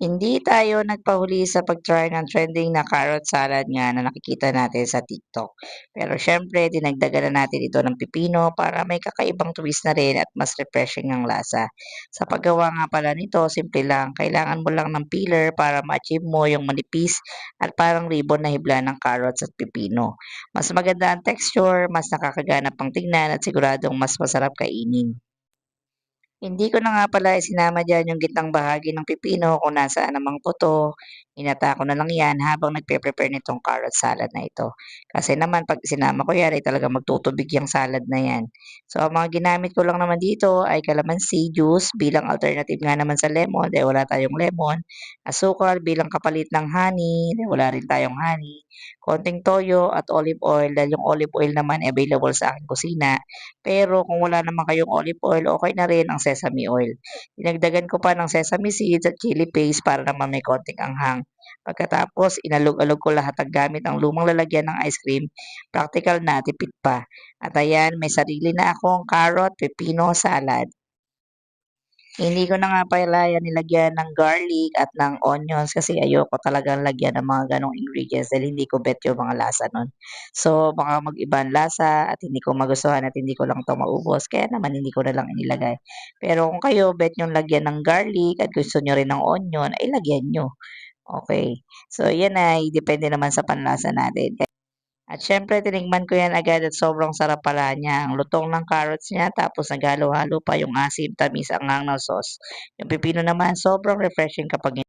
Hindi tayo nagpahuli sa pag-try ng trending na carrot salad nga na nakikita natin sa TikTok. Pero syempre, dinagdagan na natin ito ng pipino para may kakaibang twist na rin at mas refreshing ang lasa. Sa paggawa nga pala nito, simple lang. Kailangan mo lang ng peeler para ma-achieve mo yung manipis at parang ribbon na hibla ng carrots at pipino. Mas maganda ang texture, mas nakakaganap pang tingnan at siguradong mas masarap kainin. Hindi ko na nga pala isinama diyan yung gitnang bahagi ng pipino kung nasaan namang buto. Hinata ko na lang 'yan habang nagpe-prepare nitong carrot salad na ito. Kasi naman 'pag sinama ko 'yan ay talagang magtutubig yang salad na 'yan. So, ang mga ginamit ko lang naman dito ay calamansi juice bilang alternative nga naman sa lemon dahil wala tayong lemon, asukal bilang kapalit ng honey dahil wala rin tayong honey, konting toyo at olive oil dahil yung olive oil naman ay available sa aking kusina. Pero kung wala naman kayong olive oil, okey na rin ang sesame oil. Dinagdagan ko pa ng sesame seeds at chili paste para naman may konting anghang. Pagkatapos inalog-alog ko lahat ng gamit ang lumang lalagyan ng ice cream, praktikal na, tipid pa. At ayan, may sarili na akong carrot pepino salad. Hindi ko na nga pala yan nilagyan ng garlic at ng onions kasi ayoko talagang lagyan ng mga gano'ng ingredients dahil hindi ko bet yung mga lasa nun. So, baka mag-iba ang lasa at hindi ko magustuhan at hindi ko lang 'to maubos kaya naman hindi ko na lang inilagay. Pero kung kayo bet niyong lagyan ng garlic at gusto niyo rin ng onion, ay lagyan niyo, okey. So, yan ay depende naman sa panlasa natin. At siyempre tinikman ko 'yan agad at sobrang sarap pala niya. Ang lutong ng carrots niya tapos naghalo-halo pa yung asim, tamis, anghang ng sauce. Yung pipino naman sobrang refreshing kapag